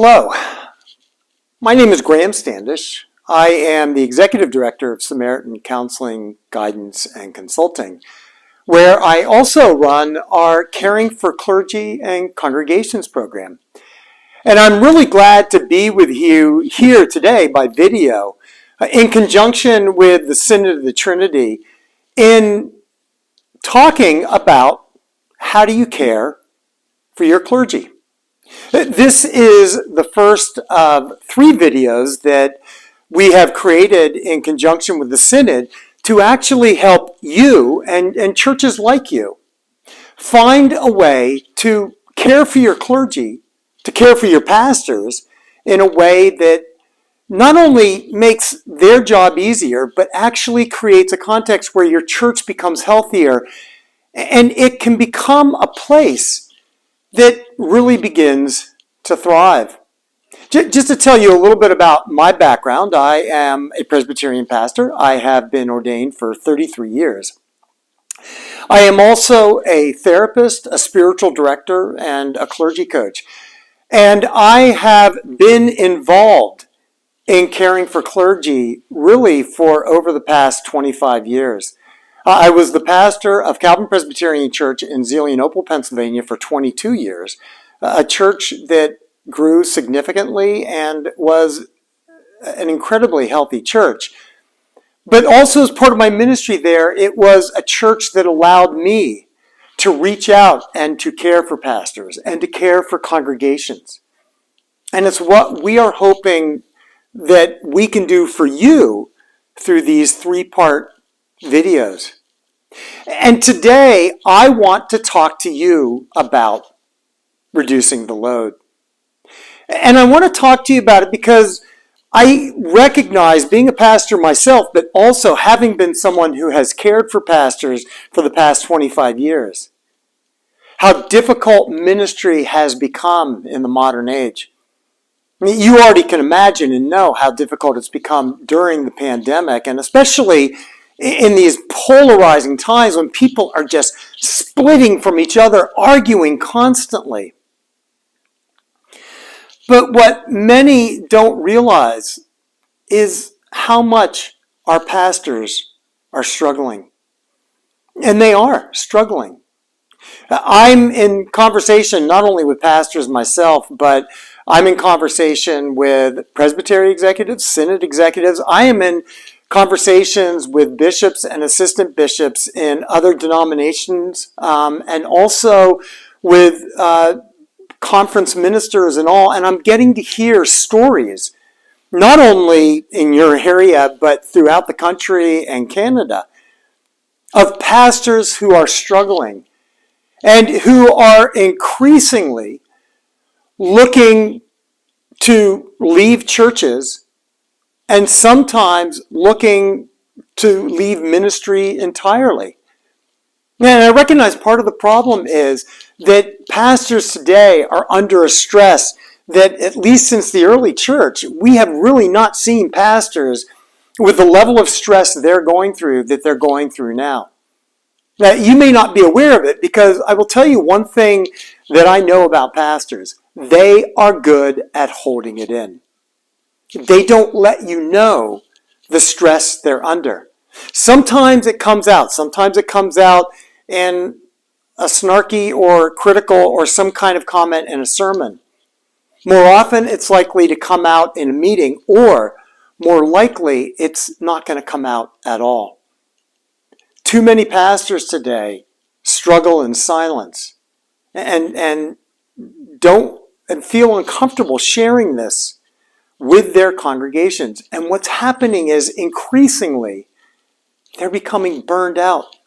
Hello, my name is Graham Standish. I am the Executive Director of Samaritan Counseling, Guidance, and Consulting, where I also run our Caring for Clergy and Congregations program. And I'm really glad to be with you here today by video in conjunction with the Synod of the Trinity in talking about how do you care for your clergy. This is the first of 3 videos that we have created in conjunction with the Synod to actually help you and churches like you find a way to care for your clergy, to care for your pastors in a way that not only makes their job easier, but actually creates a context where your church becomes healthier and it can become a place that really begins to thrive. Just to tell you a little bit about my background, I am a Presbyterian pastor. I have been ordained for 33 years. I am also a therapist, a spiritual director, and a clergy coach. And I have been involved in caring for clergy really for over the past 25 years. I was the pastor of Calvin Presbyterian Church in Zelienople, Pennsylvania for 22 years, a church that grew significantly and was an incredibly healthy church. But also as part of my ministry there, it was a church that allowed me to reach out and to care for pastors and to care for congregations. And it's what we are hoping that we can do for you through these 3-part videos. And today, I want to talk to you about reducing the load. And I want to talk to you about it because I recognize, being a pastor myself, but also having been someone who has cared for pastors for the past 25 years, how difficult ministry has become in the modern age. I mean, you already can imagine and know how difficult it's become during the pandemic, and especially in these polarizing times when people are just splitting from each other, arguing constantly. But what many don't realize is how much our pastors are struggling. And they are struggling. I'm in conversation not only with pastors myself, but I'm in conversation with presbytery executives, synod executives. I am in conversations with bishops and assistant bishops in other denominations, and also with conference ministers and all. And I'm getting to hear stories, not only in your area, but throughout the country and Canada, of pastors who are struggling and who are increasingly looking to leave churches and sometimes looking to leave ministry entirely. And I recognize part of the problem is that pastors today are under a stress that, at least since the early church, we have really not seen pastors with the level of stress they're going through now. Now, you may not be aware of it, because I will tell you one thing that I know about pastors. They are good at holding it in. They don't let you know the stress they're under. Sometimes it comes out. Sometimes it comes out in a snarky or critical or some kind of comment in a sermon. More often, it's likely to come out in a meeting, or more likely, it's not going to come out at all. Too many pastors today struggle in silence and feel uncomfortable sharing this with their congregations. And what's happening is, increasingly, they're becoming burned out.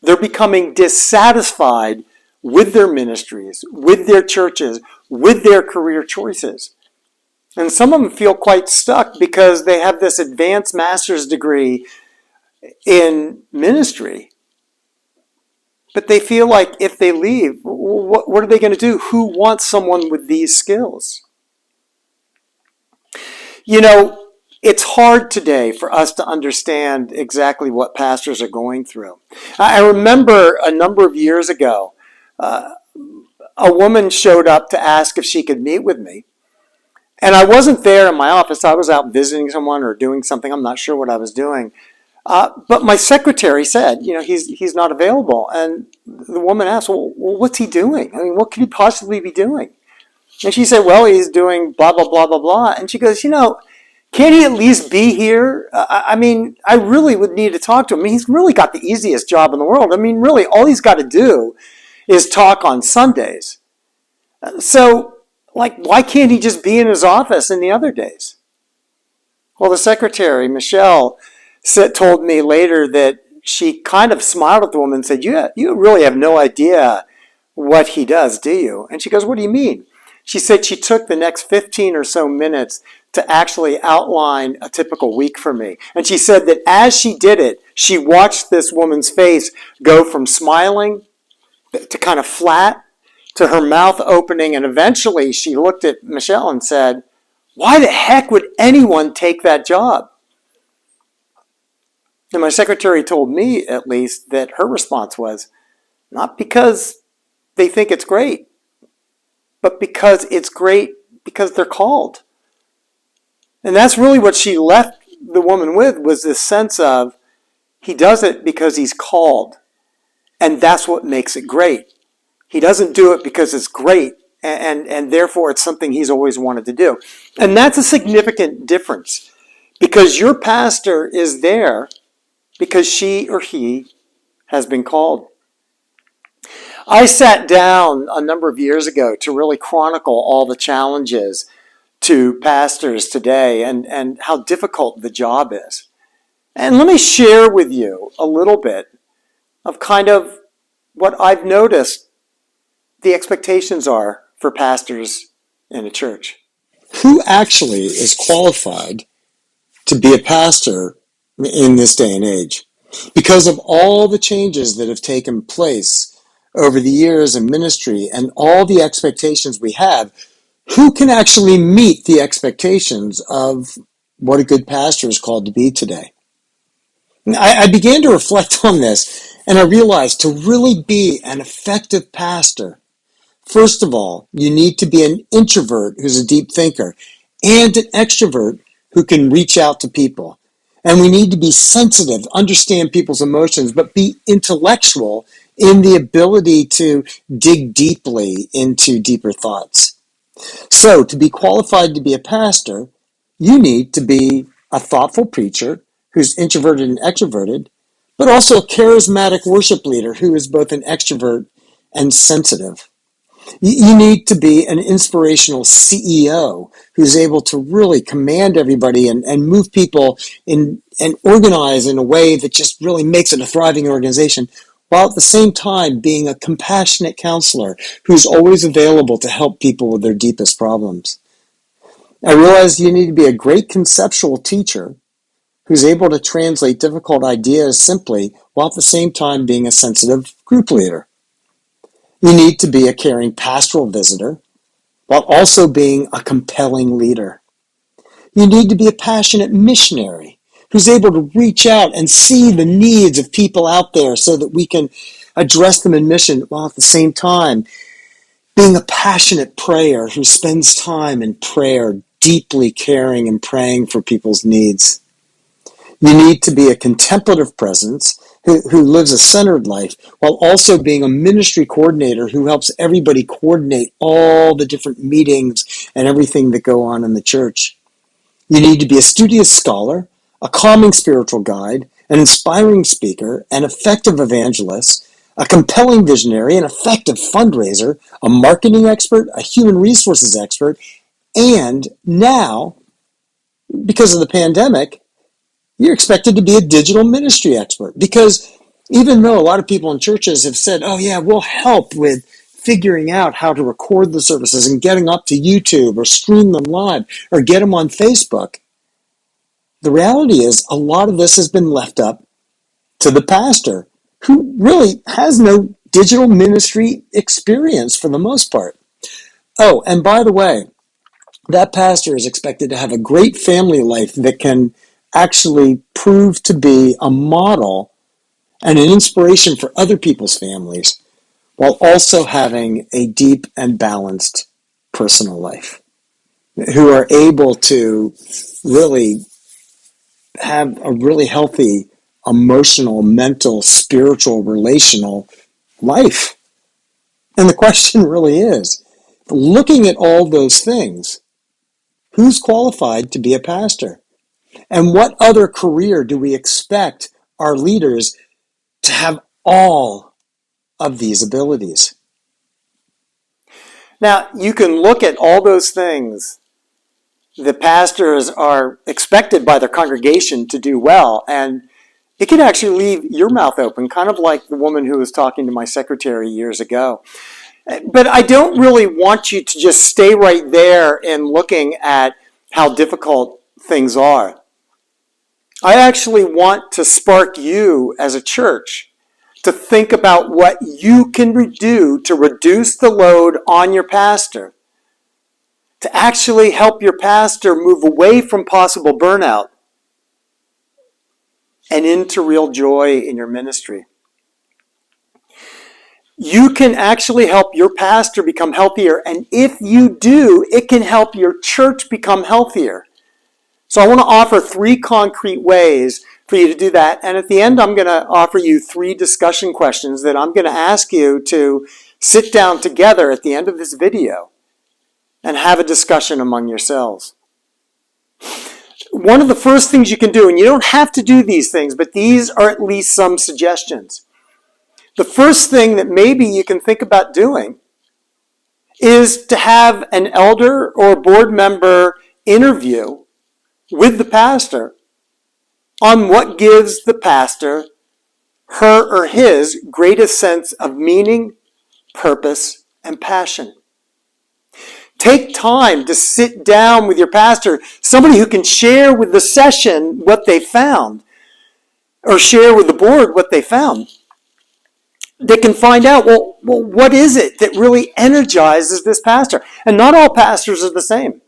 They're becoming dissatisfied with their ministries, with their churches, with their career choices. And some of them feel quite stuck because they have this advanced master's degree in ministry, but they feel like if they leave, what are they going to do? Who wants someone with these skills? You know, it's hard today for us to understand exactly what pastors are going through. I remember a number of years ago, a woman showed up to ask if she could meet with me. And I wasn't there in my office. I was out visiting someone or doing something. I'm not sure what I was doing. But my secretary said, he's not available. And the woman asked, well, what's he doing? I mean, what could he possibly be doing? And she said, well, he's doing blah, blah, blah, blah, blah. And she goes, can't he at least be here? I mean, I really would need to talk to him. I mean, he's really got the easiest job in the world. I mean, really, all he's got to do is talk on Sundays. So, why can't he just be in his office in the other days? Well, the secretary, Michelle, told me later that she kind of smiled at the woman and said, you really have no idea what he does, do you? And she goes, what do you mean? She said she took the next 15 or so minutes to actually outline a typical week for me. And she said that as she did it, she watched this woman's face go from smiling to kind of flat to her mouth opening. And eventually she looked at Michelle and said, why the heck would anyone take that job? And my secretary told me, at least, that her response was, not because they think it's great, but because it's great because they're called. And that's really what she left the woman with, was this sense of, he does it because he's called. And that's what makes it great. He doesn't do it because it's great, and therefore it's something he's always wanted to do. And that's a significant difference, because your pastor is there because she or he has been called. I sat down a number of years ago to really chronicle all the challenges to pastors today and how difficult the job is. And let me share with you a little bit of kind of what I've noticed the expectations are for pastors in a church. Who actually is qualified to be a pastor in this day and age? Because of all the changes that have taken place over the years in ministry and all the expectations we have, who can actually meet the expectations of what a good pastor is called to be today? I began to reflect on this, and I realized to really be an effective pastor, first of all, you need to be an introvert who's a deep thinker and an extrovert who can reach out to people. And we need to be sensitive, understand people's emotions, but be intellectual in the ability to dig deeply into deeper thoughts. So to be qualified to be a pastor, you need to be a thoughtful preacher who's introverted and extroverted, but also a charismatic worship leader who is both an extrovert and sensitive. You need to be an inspirational CEO who's able to really command everybody and move people and organize in a way that just really makes it a thriving organization, while at the same time being a compassionate counselor who's always available to help people with their deepest problems. I realize you need to be a great conceptual teacher who's able to translate difficult ideas simply, while at the same time being a sensitive group leader. You need to be a caring pastoral visitor while also being a compelling leader. You need to be a passionate missionary who's able to reach out and see the needs of people out there so that we can address them in mission, while at the same time being a passionate prayer who spends time in prayer, deeply caring and praying for people's needs. You need to be a contemplative presence who lives a centered life while also being a ministry coordinator who helps everybody coordinate all the different meetings and everything that go on in the church. You need to be a studious scholar, a calming spiritual guide, an inspiring speaker, an effective evangelist, a compelling visionary, an effective fundraiser, a marketing expert, a human resources expert, and now, because of the pandemic, you're expected to be a digital ministry expert, because even though a lot of people in churches have said, oh yeah, we'll help with figuring out how to record the services and getting up to YouTube or stream them live or get them on Facebook, the reality is a lot of this has been left up to the pastor, who really has no digital ministry experience for the most part. Oh, and by the way, that pastor is expected to have a great family life that can actually prove to be a model and an inspiration for other people's families, while also having a deep and balanced personal life. who are able to really have a really healthy emotional, mental, spiritual, relational life. And the question really is, looking at all those things, who's qualified to be a pastor? And what other career do we expect our leaders to have all of these abilities? Now, you can look at all those things the pastors are expected by their congregation to do well, and it can actually leave your mouth open, kind of like the woman who was talking to my secretary years ago. But I don't really want you to just stay right there in looking at how difficult things are. I actually want to spark you as a church to think about what you can do to reduce the load on your pastor, to actually help your pastor move away from possible burnout and into real joy in your ministry. You can actually help your pastor become healthier, and if you do, it can help your church become healthier. So I want to offer 3 concrete ways for you to do that, and at the end I'm going to offer you 3 discussion questions that I'm going to ask you to sit down together at the end of this video and have a discussion among yourselves. One of the first things you can do, and you don't have to do these things, but these are at least some suggestions. The first thing that maybe you can think about doing is to have an elder or board member interview with the pastor on what gives the pastor her or his greatest sense of meaning, purpose, and passion. Take time to sit down with your pastor, somebody who can share with the session what they found, or share with the board what they found. They can find out, well, what is it that really energizes this pastor? And not all pastors are the same.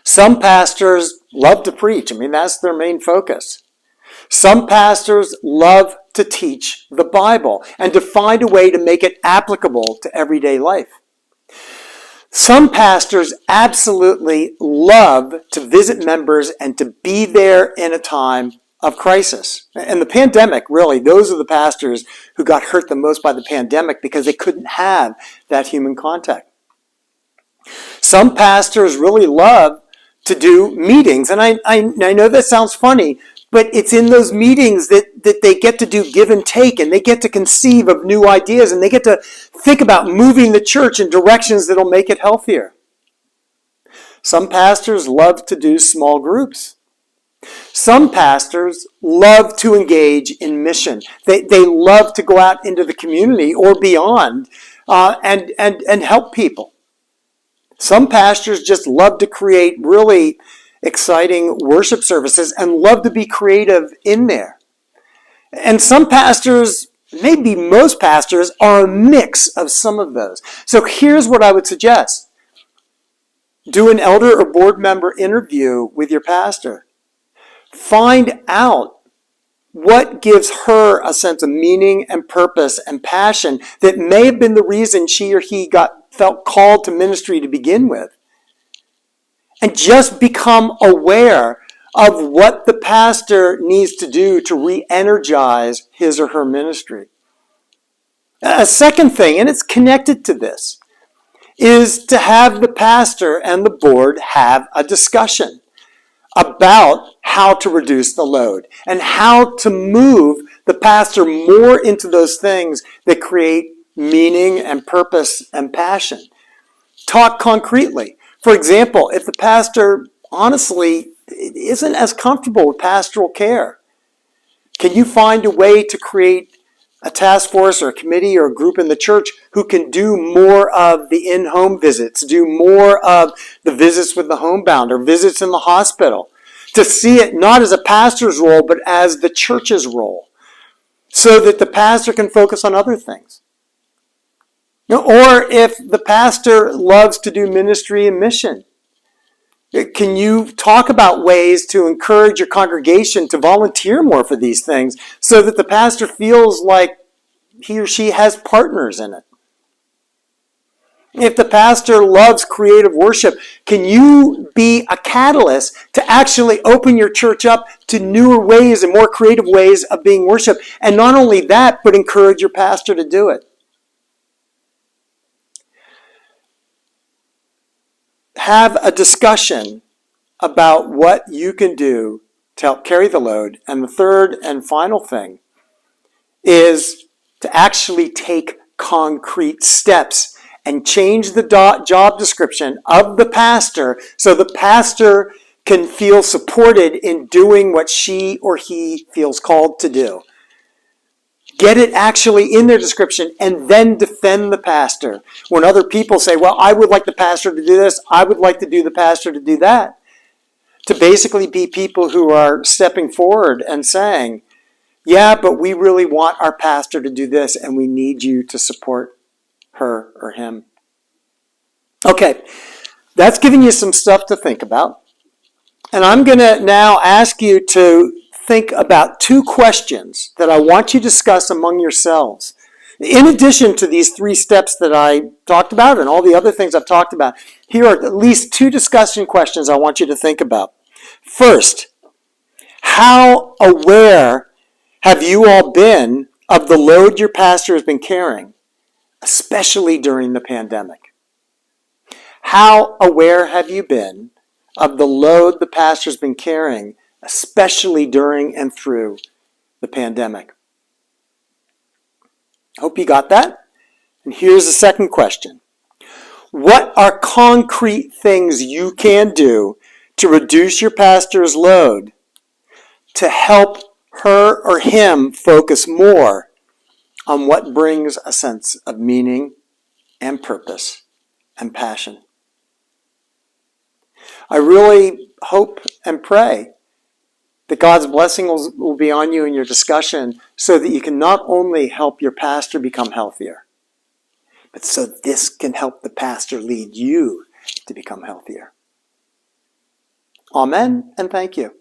Some pastors love to preach. I mean, that's their main focus. Some pastors love to teach the Bible and to find a way to make it applicable to everyday life. Some pastors absolutely love to visit members and to be there in a time of crisis. And the pandemic, really, those are the pastors who got hurt the most by the pandemic because they couldn't have that human contact. Some pastors really love to do meetings. And I know that sounds funny, but it's in those meetings that they get to do give and take, and they get to conceive of new ideas, and they get to think about moving the church in directions that'll make it healthier. Some pastors love to do small groups. Some pastors love to engage in mission. They love to go out into the community or beyond and help people. Some pastors just love to create really exciting worship services and love to be creative in there. And some pastors, maybe most pastors, are a mix of some of those. So here's what I would suggest. Do an elder or board member interview with your pastor. Find out what gives her a sense of meaning and purpose and passion that may have been the reason she or he felt called to ministry to begin with. And just become aware of what the pastor needs to do to re-energize his or her ministry. A second thing, and it's connected to this, is to have the pastor and the board have a discussion about how to reduce the load and how to move the pastor more into those things that create meaning and purpose and passion. Talk concretely. For example, if the pastor honestly isn't as comfortable with pastoral care, can you find a way to create a task force or a committee or a group in the church who can do more of the in-home visits, do more of the visits with the homebound or visits in the hospital, to see it not as a pastor's role, but as the church's role, so that the pastor can focus on other things? Or if the pastor loves to do ministry and mission, can you talk about ways to encourage your congregation to volunteer more for these things so that the pastor feels like he or she has partners in it? If the pastor loves creative worship, can you be a catalyst to actually open your church up to newer ways and more creative ways of being worshiped? And not only that, but encourage your pastor to do it. Have a discussion about what you can do to help carry the load. And the third and final thing is to actually take concrete steps and change the job description of the pastor so the pastor can feel supported in doing what she or he feels called to do. Get it actually in their description and then defend the pastor. When other people say, well, I would like the pastor to do this, I would like the pastor to do that. To basically be people who are stepping forward and saying, yeah, but we really want our pastor to do this and we need you to support her or him. Okay, that's giving you some stuff to think about. And I'm going to now ask you to think about two questions that I want you to discuss among yourselves. In addition to these 3 steps that I talked about and all the other things I've talked about, here are at least 2 discussion questions I want you to think about. First, how aware have you all been of the load your pastor has been carrying, especially during the pandemic? How aware have you been of the load the pastor's been carrying, especially during and through the pandemic? Hope you got that. And here's the second question. What are concrete things you can do to reduce your pastor's load to help her or him focus more on what brings a sense of meaning and purpose and passion? I really hope and pray that God's blessing will be on you in your discussion so that you can not only help your pastor become healthier, but so this can help the pastor lead you to become healthier. Amen, and thank you.